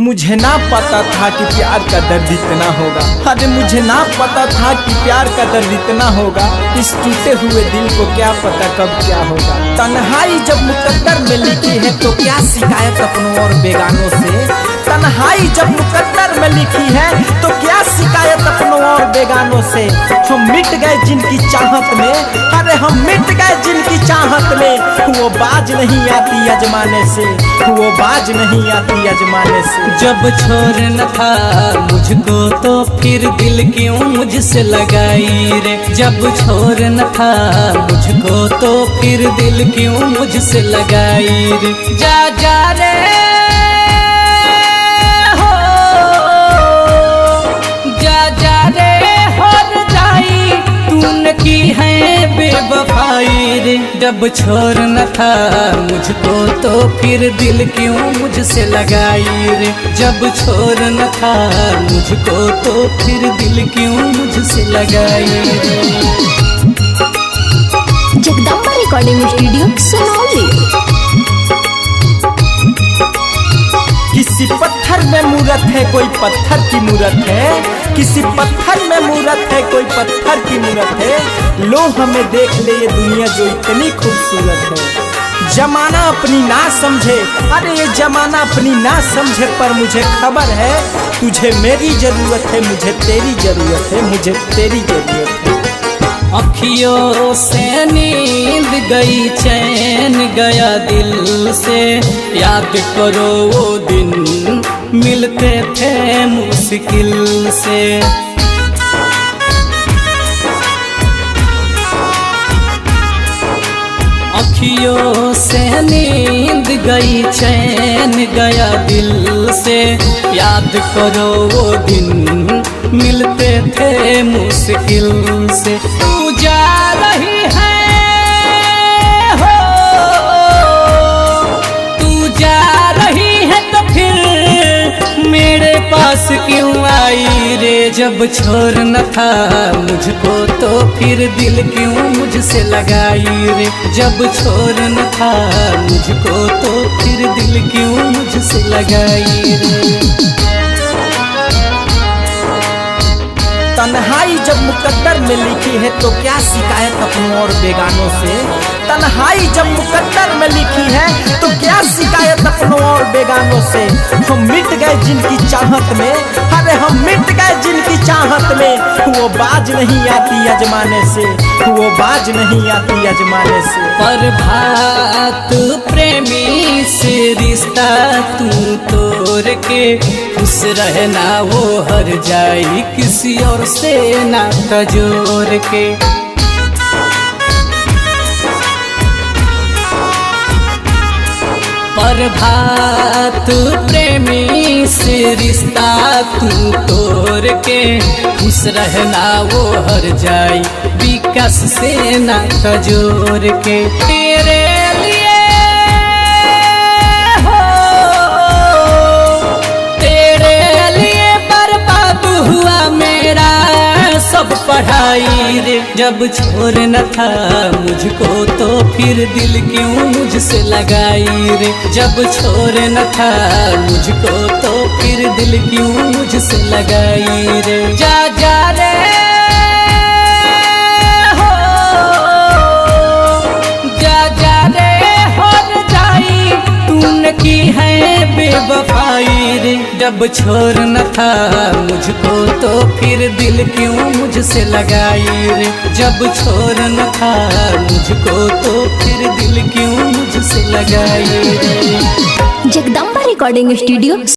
मुझे ना पता था कि प्यार का दर्द इतना होगा। अरे मुझे ना पता था कि प्यार का दर्द इतना होगा। इस टूटे हुए दिल को क्या पता कब क्या होगा। तन्हाई जब मुकद्दर में लिखी है तो क्या शिकायत अपनों और बेगानों से। तन्हाई जब मुकद्दर में लिखी है तो क्या शिकायत अपनों और बेगानों से। हम मिट गए जिनकी चाहत में, अरे हम मिट गए जिनकी चाहत में। वो बाज नहीं आती अजमाने से, वो बाज नहीं आती अजमाने से। जब छोड़ना था मुझको तो फिर दिल क्यों मुझसे लगाई रे। जब छोड़ना था मुझको तो फिर दिल क्यों मुझसे लगाई रे। जा जा रे हो, जा जा रे हर जाई तूने की है बेवफाई रे। जब छोड़ना था मुझको तो फिर दिल क्यों मुझसे लगाई रे। जब छोड़ना था मुझको तो फिर दिल क्यों मुझसे लगाई रे। Jagdamba recording studio Sunauli. किसी पत्थर में मूरत है कोई पत्थर की मूरत है। किसी पत्थर में मूरत है कोई पत्थर की मूरत है। लो हमें देख ले ये दुनिया जो इतनी खूबसूरत है। जमाना अपनी ना समझे, अरे ये जमाना अपनी ना समझे, पर मुझे खबर है तुझे मेरी जरूरत है, मुझे तेरी जरूरत है, मुझे तेरी जरूरत है। अखियों से नींद गई चैन गया दिल से। याद करो वो दिन मिलते थे मुश्किल से। अखियों से नींद गई चैन गया दिल से। याद करो वो दिन मिलते थे मुश्किल से। तू जा रही है हो, तू जा रही है तो फिर मेरे पास क्यों आई रे। जब छोड़ना था मुझको तो फिर दिल क्यों मुझसे लगाई रे। जब छोड़ना था मुझको तो फिर दिल क्यों मुझसे लगाई रे। तन्हाई जब मुकद्दर में लिखी है तो क्या शिकायत अपनों और बेगानों से। तन्हाई जब मुकद्दर में लिखी है तो क्या शिकायत अपनों और बेगानों से। हम मिट गए जिनकी चाहत में, अरे हम मिट गए जिनकी चाहत में। वो बाज नहीं आती अजमाने से, वो बाज नहीं आती अजमाने से। प्रभात प्रेमी से रिश्ता तू तोड़ के खुश रहना वो हर जाई किसी और से नाता जोड़ के। प्रभात प्रेमी से रिश्ता तू तोड़ के खुश रहना वो हर जाई विकास से नाता जोड़ के। तेरे लिए हो, तेरे लिए बर्बाद हुआ मेरा सब पढ़ाई रे। जब छोड़ना था मुझको तो फिर दिल क्यों मुझसे लगाई रे। जब छोड़ना था मुझको तो फिर दिल क्यों मुझसे लगाई रे। जा जा रे हो, जा जा रे हर जाई तूने की है बेवफाई रे। जब छोड़ना था मुझको तो फिर दिल क्यों मुझसे लगाई रे। जब छोड़ना था मुझको तो फिर दिल क्यों मुझसे लगाई रे। Jagdamba recording studio